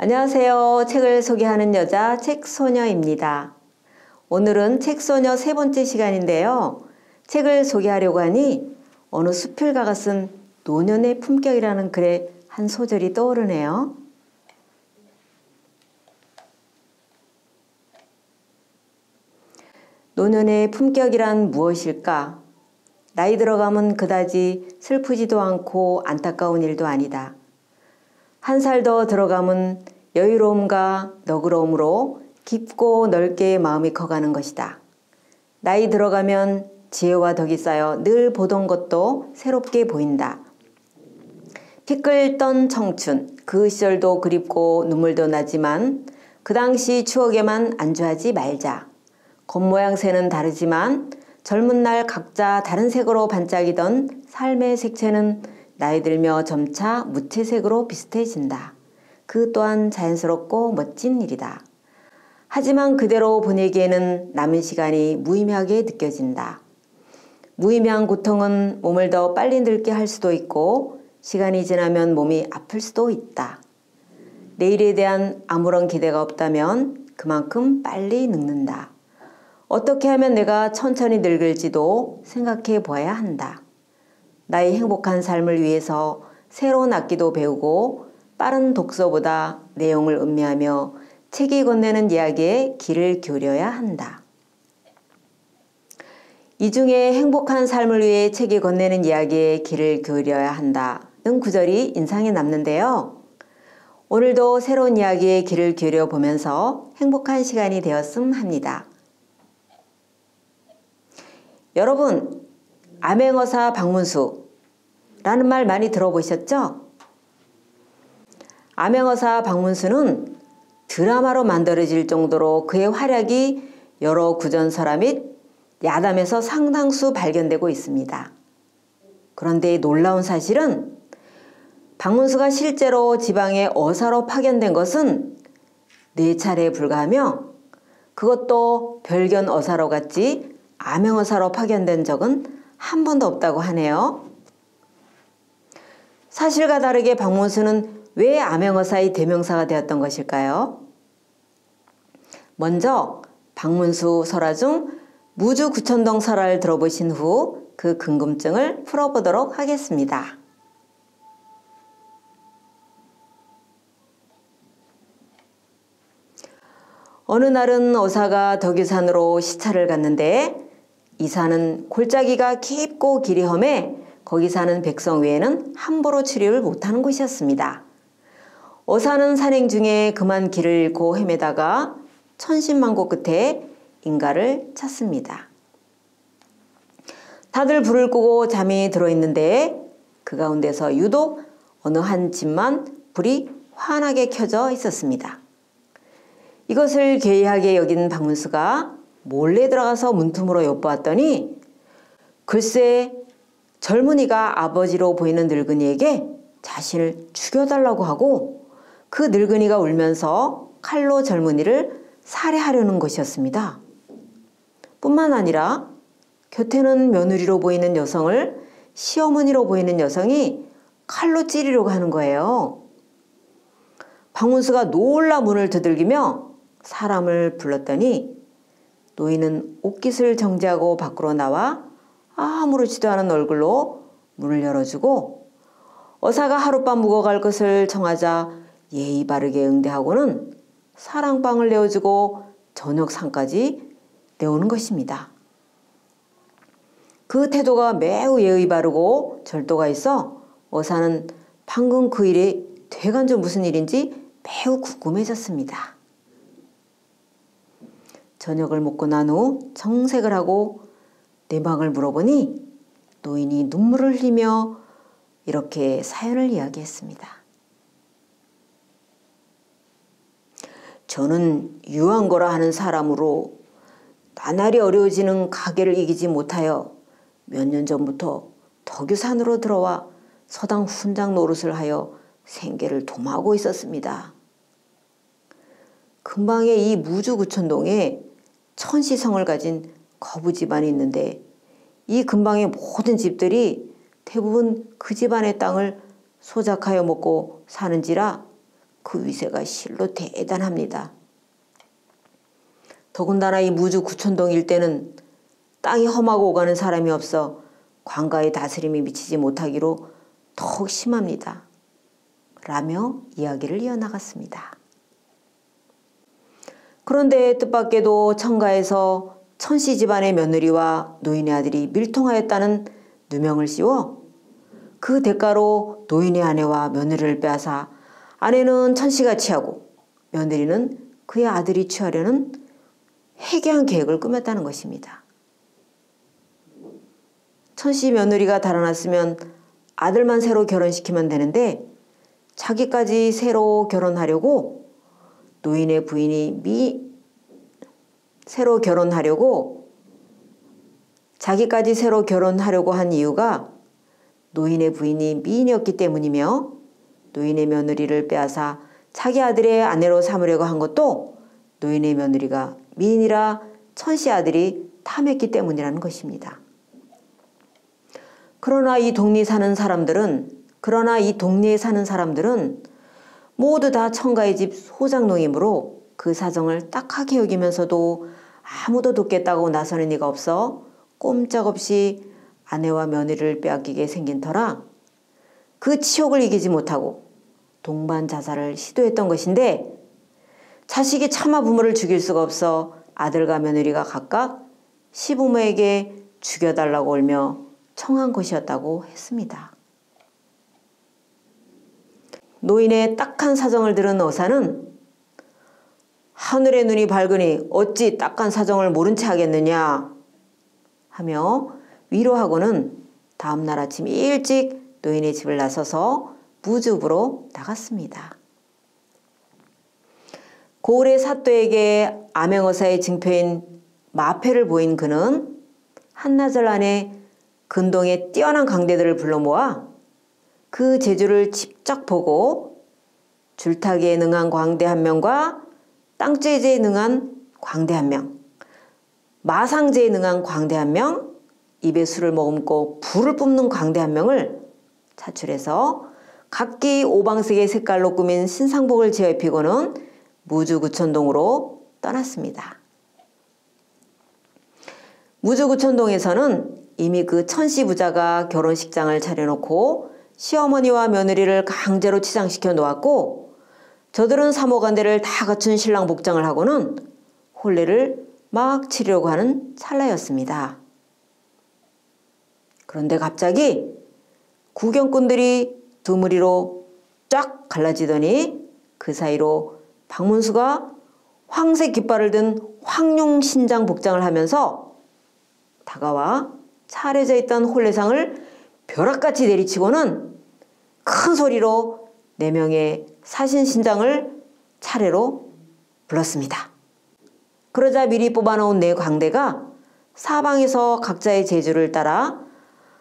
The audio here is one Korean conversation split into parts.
안녕하세요. 책을 소개하는 여자 책소녀입니다. 오늘은 책소녀 세 번째 시간인데요. 책을 소개하려고 하니 어느 수필가가 쓴 노년의 품격이라는 글의 한 소절이 떠오르네요. 노년의 품격이란 무엇일까? 나이 들어가면 그다지 슬프지도 않고 안타까운 일도 아니다. 한 살 더 들어가면 여유로움과 너그러움으로 깊고 넓게 마음이 커가는 것이다. 나이 들어가면 지혜와 덕이 쌓여 늘 보던 것도 새롭게 보인다. 피 끓던 청춘, 그 시절도 그립고 눈물도 나지만 그 당시 추억에만 안주하지 말자. 겉모양새는 다르지만 젊은 날 각자 다른 색으로 반짝이던 삶의 색채는 나이 들며 점차 무채색으로 비슷해진다. 그 또한 자연스럽고 멋진 일이다. 하지만 그대로 보내기에는 남은 시간이 무의미하게 느껴진다. 무의미한 고통은 몸을 더 빨리 늙게 할 수도 있고 시간이 지나면 몸이 아플 수도 있다. 내일에 대한 아무런 기대가 없다면 그만큼 빨리 늙는다. 어떻게 하면 내가 천천히 늙을지도 생각해 보아야 한다. 나의 행복한 삶을 위해서 새로운 악기도 배우고 빠른 독서보다 내용을 음미하며 책이 건네는 이야기에 귀를 기울여야 한다. 이 중에 행복한 삶을 위해 책이 건네는 이야기에 귀를 기울여야 한다는 구절이 인상에 남는데요. 오늘도 새로운 이야기에 귀를 기울여 보면서 행복한 시간이 되었음 합니다. 여러분, 암행어사 박문수라는 말 많이 들어보셨죠? 암행어사 박문수는 드라마로 만들어질 정도로 그의 활약이 여러 구전설화 및 야담에서 상당수 발견되고 있습니다. 그런데 놀라운 사실은 박문수가 실제로 지방의 어사로 파견된 것은 4차례에 불과하며 그것도 별견 어사로 갔지 암행어사로 파견된 적은 한 번도 없다고 하네요. 사실과 다르게 박문수는 왜 암행어사의 대명사가 되었던 것일까요? 먼저 박문수 설화 중 무주구천동 설화를 들어보신 후 그 궁금증을 풀어보도록 하겠습니다. 어느 날은 어사가 덕유산으로 시차를 갔는데 이 산은 골짜기가 깊고 길이 험해 거기 사는 백성 외에는 함부로 출입을 못하는 곳이었습니다. 어사는 산행 중에 그만 길을 잃고 헤매다가 천신만고 끝에 인가를 찾습니다. 다들 불을 끄고 잠이 들어있는데 그 가운데서 유독 어느 한 집만 불이 환하게 켜져 있었습니다. 이것을 괴이하게 여긴 박문수가 몰래 들어가서 문틈으로 엿보았더니 글쎄 젊은이가 아버지로 보이는 늙은이에게 자신을 죽여달라고 하고 그 늙은이가 울면서 칼로 젊은이를 살해하려는 것이었습니다. 뿐만 아니라 곁에는 며느리로 보이는 여성을 시어머니로 보이는 여성이 칼로 찌르려고 하는 거예요. 박문수가 놀라 문을 두들기며 사람을 불렀더니 노인은 옷깃을 정지하고 밖으로 나와 아무렇지도 않은 얼굴로 문을 열어주고 어사가 하룻밤 묵어갈 것을 청하자 예의 바르게 응대하고는 사랑방을 내어주고 저녁상까지 내오는 것입니다. 그 태도가 매우 예의 바르고 절도가 있어 어사는 방금 그 일이 되간저 무슨 일인지 매우 궁금해졌습니다. 저녁을 먹고 난 후 정색을 하고 내막을 물어보니 노인이 눈물을 흘리며 이렇게 사연을 이야기했습니다. 저는 유한거라 하는 사람으로 나날이 어려워지는 가계를 이기지 못하여 몇 년 전부터 덕유산으로 들어와 서당 훈장 노릇을 하여 생계를 도모하고 있었습니다. 근방의 이 무주구천동에 천시성을 가진 거부 집안이 있는데 이 근방의 모든 집들이 대부분 그 집안의 땅을 소작하여 먹고 사는지라 그 위세가 실로 대단합니다. 더군다나 이 무주 구천동 일대는 땅이 험하고 오가는 사람이 없어 관가의 다스림이 미치지 못하기로 더욱 심합니다. 라며 이야기를 이어나갔습니다. 그런데 뜻밖에도 청가에서 천씨 집안의 며느리와 노인의 아들이 밀통하였다는 누명을 씌워 그 대가로 노인의 아내와 며느리를 빼앗아 아내는 천씨가 취하고 며느리는 그의 아들이 취하려는 해괴한 계획을 꾸몄다는 것입니다. 천씨 며느리가 달아났으면 아들만 새로 결혼시키면 되는데 자기까지 새로 결혼하려고 노인의 부인이 새로 결혼하려고 자기까지 새로 결혼하려고 한 이유가 노인의 부인이 미인이었기 때문이며 노인의 며느리를 빼앗아 자기 아들의 아내로 삼으려고 한 것도 노인의 며느리가 미인이라 천씨 아들이 탐했기 때문이라는 것입니다. 그러나 이 동네에 사는 사람들은 모두 다 청가의 집 소장농이므로 그 사정을 딱하게 여기면서도 아무도 돕겠다고 나서는 이가 없어 꼼짝없이 아내와 며느리를 빼앗기게 생긴 터라 그 치욕을 이기지 못하고 동반 자살을 시도했던 것인데 자식이 차마 부모를 죽일 수가 없어 아들과 며느리가 각각 시부모에게 죽여달라고 울며 청한 것이었다고 했습니다. 노인의 딱한 사정을 들은 어사는 하늘의 눈이 밝으니 어찌 딱한 사정을 모른 채 하겠느냐 하며 위로하고는 다음날 아침 일찍 노인의 집을 나서서 무주읍으로 나갔습니다. 고을의 사또에게 암행어사의 증표인 마패를 보인 그는 한나절 안에 근동의 뛰어난 강대들을 불러 모아 그 재주를 직접 보고 줄타기에 능한 광대 한 명과 땅재제에 능한 광대 한 명, 마상제에 능한 광대 한 명, 입에 술을 머금고 불을 뿜는 광대 한 명을 차출해서 각기 오방색의 색깔로 꾸민 신상복을 지어 입히고는 무주구천동으로 떠났습니다. 무주구천동에서는 이미 그 천씨 부자가 결혼식장을 차려놓고 시어머니와 며느리를 강제로 치장시켜 놓았고 저들은 사모간대를 다 갖춘 신랑 복장을 하고는 혼례를 막 치려고 하는 찰나였습니다. 그런데 갑자기 구경꾼들이 두 무리로 쫙 갈라지더니 그 사이로 박문수가 황색 깃발을 든 황룡신장 복장을 하면서 다가와 차려져 있던 혼례상을 벼락같이 내리치고는 큰 소리로 4명의 사신신장을 차례로 불렀습니다. 그러자 미리 뽑아놓은 4광대가 사방에서 각자의 재주를 따라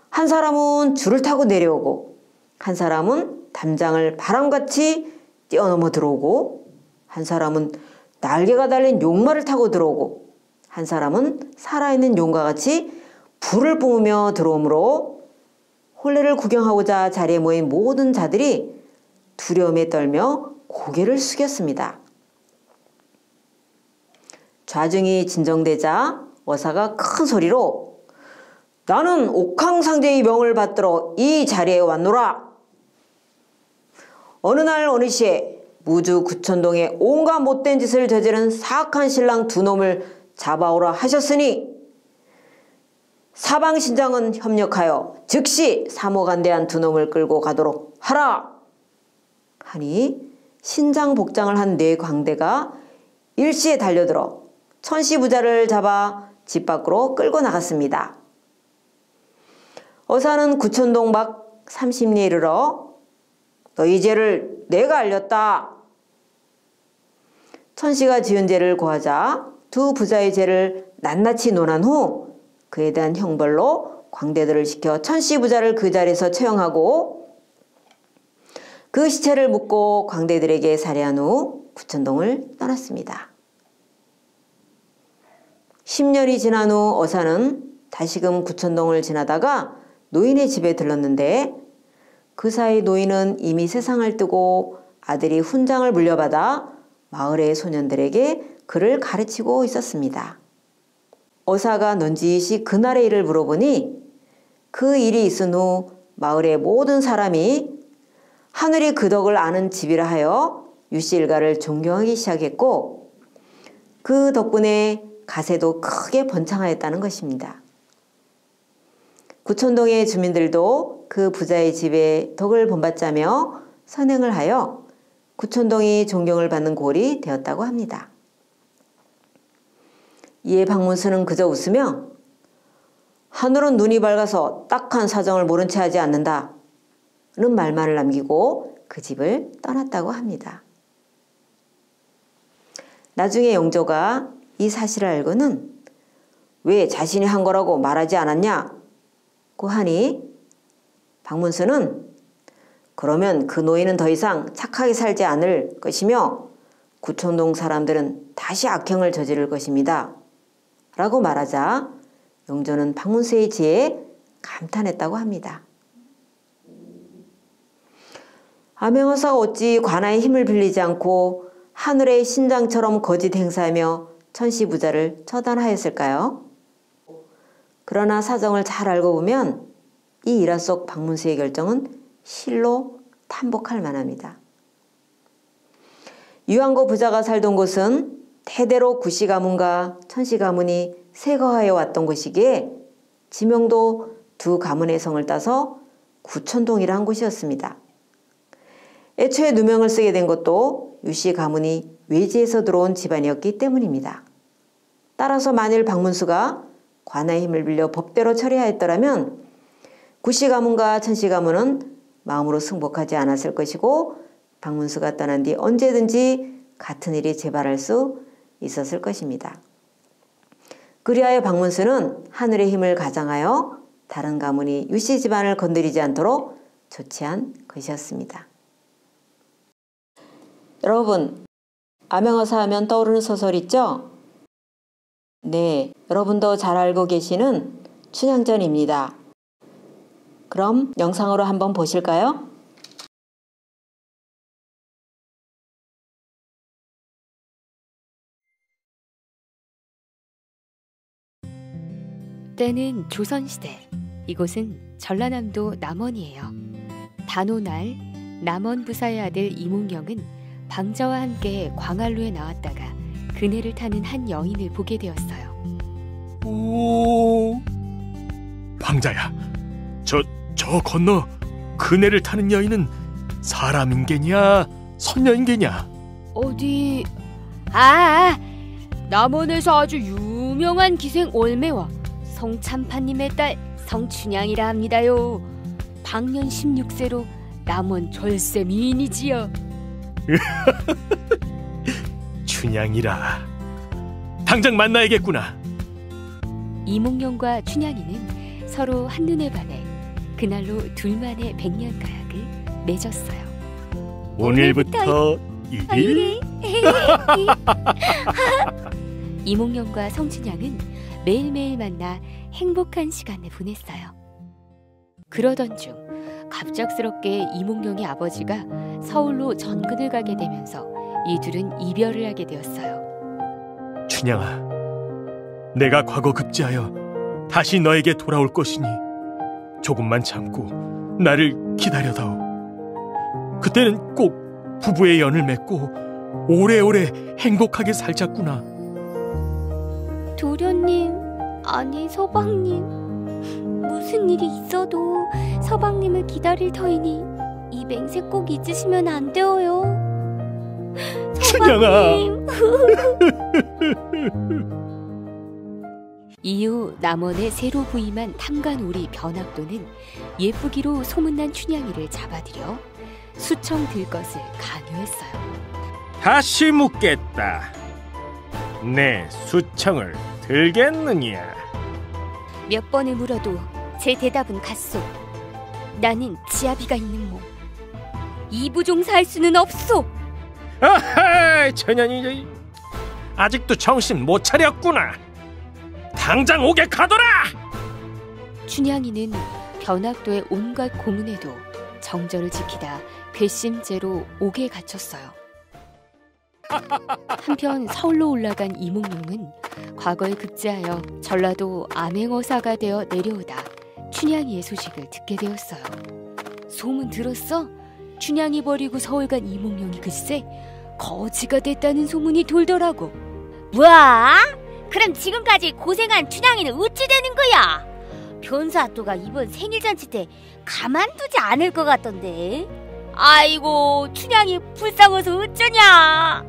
한 사람은 줄을 타고 내려오고 한 사람은 담장을 바람같이 뛰어넘어 들어오고 한 사람은 날개가 달린 용마를 타고 들어오고 한 사람은 살아있는 용과 같이 불을 뿜으며 들어오므로 혼례를 구경하고자 자리에 모인 모든 자들이 두려움에 떨며 고개를 숙였습니다. 좌중이 진정되자 어사가 큰 소리로 나는 옥황상제의 명을 받들어 이 자리에 왔노라. 어느 날 어느 시에 무주 구천동에 온갖 못된 짓을 저지른 사악한 신랑 2놈을 잡아오라 하셨으니 사방신장은 협력하여 즉시 사모간대한 2놈을 끌고 가도록 하라. 하니 신장 복장을 한 4광대가 일시에 달려들어 천씨 부자를 잡아 집 밖으로 끌고 나갔습니다. 어사는 구천동 밖 30리에 이르러 너희 죄를 내가 알렸다. 천씨가 지은 죄를 고하자 두 부자의 죄를 낱낱이 논한 후 그에 대한 형벌로 광대들을 시켜 천씨 부자를 그 자리에서 처형하고 그 시체를 묻고 광대들에게 살해한 후 구천동을 떠났습니다. 10년이 지난 후 어사는 다시금 구천동을 지나다가 노인의 집에 들렀는데 그 사이 노인은 이미 세상을 뜨고 아들이 훈장을 물려받아 마을의 소년들에게 그를 가르치고 있었습니다. 어사가 넌지시 그날의 일을 물어보니 그 일이 있은 후 마을의 모든 사람이 하늘이 그 덕을 아는 집이라 하여 유씨 일가를 존경하기 시작했고 그 덕분에 가세도 크게 번창하였다는 것입니다. 구촌동의 주민들도 그 부자의 집에 덕을 본받자며 선행을 하여 구촌동이 존경을 받는 골이 되었다고 합니다. 이에 박문수는 그저 웃으며 하늘은 눈이 밝아서 딱한 사정을 모른 채 하지 않는다 는 말만을 남기고 그 집을 떠났다고 합니다. 나중에 영조가 이 사실을 알고는 왜 자신이 한 거라고 말하지 않았냐고 하니 박문수는 그러면 그 노인은 더 이상 착하게 살지 않을 것이며 구촌동 사람들은 다시 악행을 저지를 것입니다. 라고 말하자 영조는 박문수의 지혜에 감탄했다고 합니다. 암행어사가 어찌 관아의 힘을 빌리지 않고 하늘의 신장처럼 거짓 행사하며 천시부자를 처단하였을까요? 그러나 사정을 잘 알고 보면 이 일화 속 박문수의 결정은 실로 탐복할 만합니다. 유황고 부자가 살던 곳은 대대로 구씨 가문과 천씨 가문이 세거하여 왔던 곳이기에 지명도 두 가문의 성을 따서 구촌동이라 한 곳이었습니다. 애초에 누명을 쓰게 된 것도 유씨 가문이 외지에서 들어온 집안이었기 때문입니다. 따라서 만일 박문수가 관아의 힘을 빌려 법대로 처리하였더라면 구씨 가문과 천씨 가문은 마음으로 승복하지 않았을 것이고 박문수가 떠난 뒤 언제든지 같은 일이 재발할 수 있었을 것입니다. 그리하여 박문수는 하늘의 힘을 가장하여 다른 가문이 유씨 집안을 건드리지 않도록 조치한 것이었습니다. 여러분, 암행어사 하면 떠오르는 소설 있죠? 네, 여러분도 잘 알고 계시는 춘향전입니다. 그럼 영상으로 한번 보실까요? 때는 조선시대. 이곳은 전라남도 남원이에요. 단오날 남원 부사의 아들 이몽경은 방자와 함께 광활루에 나왔다가 그네를 타는 한 여인을 보게 되었어요. 오, 방자야, 저 건너 그네를 타는 여인은 사람인게냐 선녀인게냐? 어디? 남원에서 아주 유명한 기생 올매와 성참파님의 딸 성춘향이라 합니다요. 방년 16세로 남원 절세 미인이지요. 춘향이라, 당장 만나야겠구나. 이몽룡과 춘향이는 서로 한눈에 반해 그날로 둘만의 백년가약을 맺었어요. 오늘부터 1일? 이몽룡과 성춘향은 매일매일 만나 행복한 시간을 보냈어요. 그러던 중 갑작스럽게 이몽룡의 아버지가 서울로 전근을 가게 되면서 이 둘은 이별을 하게 되었어요. 춘향아, 내가 과거 급제하여 다시 너에게 돌아올 것이니 조금만 참고 나를 기다려다오. 그때는 꼭 부부의 연을 맺고 오래오래 행복하게 살자꾸나. 도련님, 아니 서방님, 무슨 일이 있어도 서방님을 기다릴 터이니 이 맹세 꼭 잊으시면 안 되어요. 춘향아. 이후 남원에 새로 부임한 탐관오리 변학도는 예쁘기로 소문난 춘향이를 잡아들여 수청 들 것을 강요했어요. 다시 묻겠다. 내 수청을 들겠느냐? 몇 번을 물어도 제 대답은 같소. 나는 지아비가 있는 몸, 이부종사할 수는 없소. 아하, 천연이 아직도 정신 못 차렸구나. 당장 오게 가둬라. 춘향이는 변학도의 온갖 고문에도 정절을 지키다 괘씸죄로 옥에 갇혔어요. 한편 서울로 올라간 이몽룡은 과거에 급제하여 전라도 암행어사가 되어 내려오다 춘향이의 소식을 듣게 되었어요. 소문 들었어? 춘향이 버리고 서울 간 이몽룡이 글쎄 거지가 됐다는 소문이 돌더라고. 뭐야? 그럼 지금까지 고생한 춘향이는 어찌 되는 거야? 변사또가 이번 생일잔치 때 가만두지 않을 것 같던데. 아이고, 춘향이 불쌍해서 어쩌냐.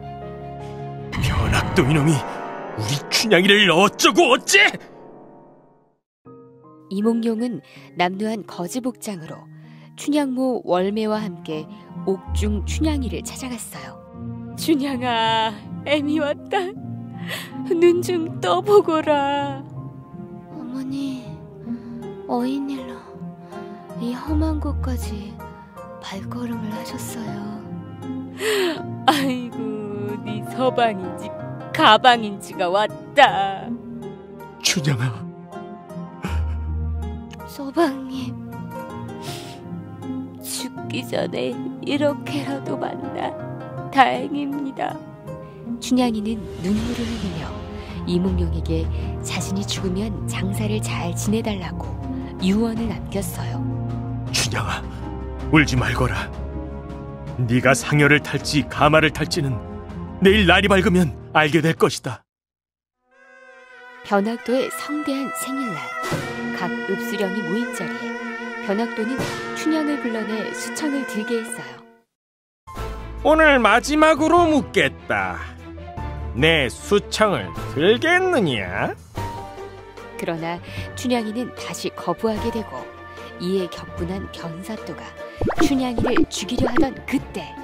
변학도 이놈이 우리 춘향이를 어쩌고 어째? 이몽룡은 남루한 거지 복장으로 춘향모 월매와 함께 옥중 춘향이를 찾아갔어요. 춘향아, 애미 왔다. 눈 좀 떠보거라. 어머니, 어인일로 이 험한 곳까지 발걸음을 하셨어요. 아이고, 네 서방인지 가방인지가 왔다. 춘향아. 서방님, 죽기 전에 이렇게라도 만나 다행입니다. 춘향이는 눈물을 흘리며 이몽룡에게 자신이 죽으면 장사를 잘 지내달라고 유언을 남겼어요. 춘향아, 울지 말거라. 네가 상여를 탈지 가마를 탈지는 내일 날이 밝으면 알게 될 것이다. 변학도의 성대한 생일날, 각 읍수령이 모인 자리에 변학도는 춘향을 불러내 수청을 들게 했어요. 오늘 마지막으로 묻겠다. 내 수청을 들겠느냐? 그러나 춘향이는 다시 거부하게 되고 이에 격분한 변사또가 춘향이를 죽이려 하던 그때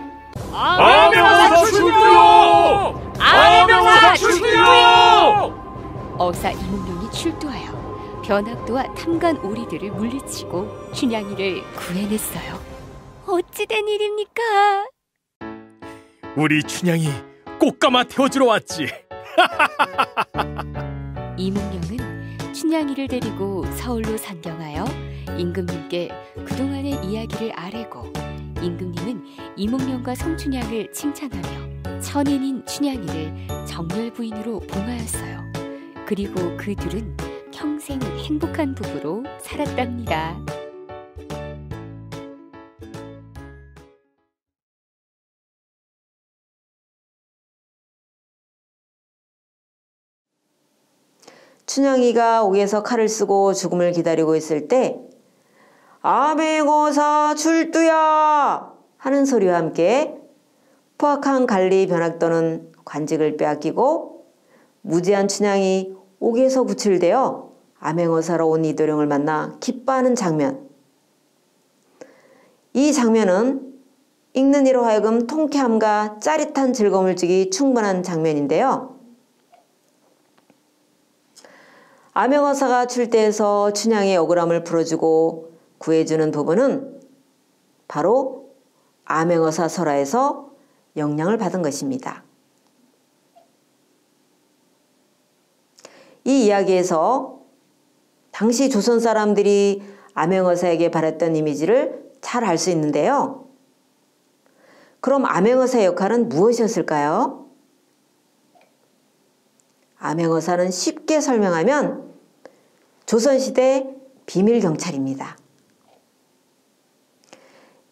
암행어사 출두요! 암행어사 출두요! 어사 이몽룡이 출두하여 변학도와 탐관 오리들을 물리치고 춘향이를 구해냈어요. 어찌 된 일입니까? 우리 춘향이 꽃가마 태워주러 왔지. 이몽룡은 춘향이를 데리고 서울로 상경하여 임금님께 그동안의 이야기를 아뢰고 임금님은 이몽룡과 성춘향을 칭찬하며 천인인 춘향이를 정열 부인으로 봉하였어요. 그리고 그 둘은 평생 행복한 부부로 살았답니다. 춘향이가 옥에서 칼을 쓰고 죽음을 기다리고 있을 때 암행어사 출두야 하는 소리와 함께 포악한 관리 변학도는 관직을 빼앗기고 무지한 춘향이 옥에서 구출되어 암행어사로 온 이도령을 만나 기뻐하는 장면. 이 장면은 읽는 이로 하여금 통쾌함과 짜릿한 즐거움을 주기 충분한 장면인데요. 암행어사가 출대해서 춘향의 억울함을 풀어주고 구해주는 부분은 바로 암행어사 설화에서 영향을 받은 것입니다. 이 이야기에서 당시 조선 사람들이 암행어사에게 바랬던 이미지를 잘 알 수 있는데요. 그럼 암행어사의 역할은 무엇이었을까요? 암행어사는 쉽게 설명하면 조선시대 비밀경찰입니다.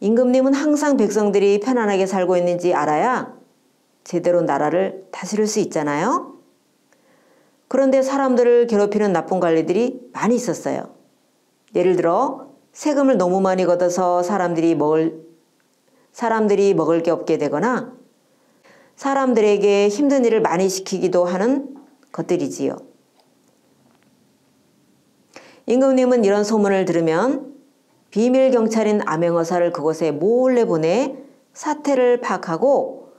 임금님은 항상 백성들이 편안하게 살고 있는지 알아야 제대로 나라를 다스릴 수 있잖아요. 그런데 사람들을 괴롭히는 나쁜 관리들이 많이 있었어요. 예를 들어 세금을 너무 많이 걷어서 사람들이 먹을 게 없게 되거나 사람들에게 힘든 일을 많이 시키기도 하는 것들이지요. 임금님은 이런 소문을 들으면 비밀경찰인 암행어사를 그곳에 몰래 보내 사태를 파악하고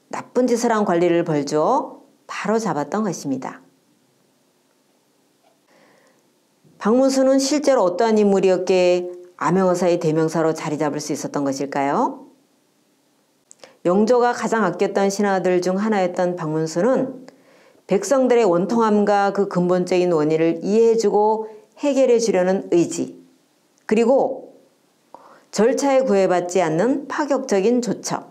나쁜 짓을 한 관리를 벌주어 바로 잡았던 것입니다. 박문수는 실제로 어떠한 인물이었기에 암행어사의 대명사로 자리 잡을 수 있었던 것일까요? 영조가 가장 아꼈던 신하들 중 하나였던 박문수는 백성들의 원통함과 그 근본적인 원인을 이해해주고 해결해 주려는 의지, 그리고 절차에 구애받지 않는 파격적인 조처,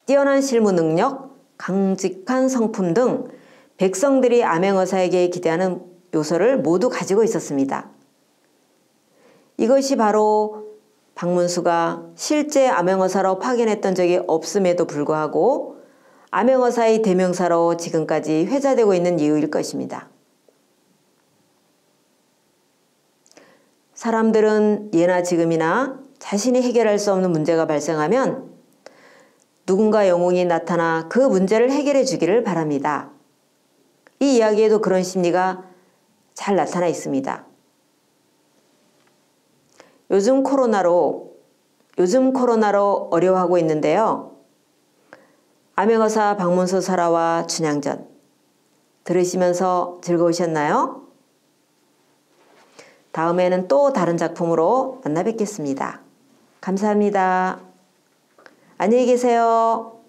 뛰어난 실무 능력, 강직한 성품 등 백성들이 암행어사에게 기대하는 요소를 모두 가지고 있었습니다. 이것이 바로 박문수가 실제 암행어사로 파견했던 적이 없음에도 불구하고 암행어사의 대명사로 지금까지 회자되고 있는 이유일 것입니다. 사람들은 예나 지금이나 자신이 해결할 수 없는 문제가 발생하면 누군가 영웅이 나타나 그 문제를 해결해 주기를 바랍니다. 이 이야기에도 그런 심리가 잘 나타나 있습니다. 요즘 코로나로 어려워하고 있는데요. 암행어사 박문수 설화와 춘향전 들으시면서 즐거우셨나요? 다음에는 또 다른 작품으로 만나 뵙겠습니다. 감사합니다. 안녕히 계세요.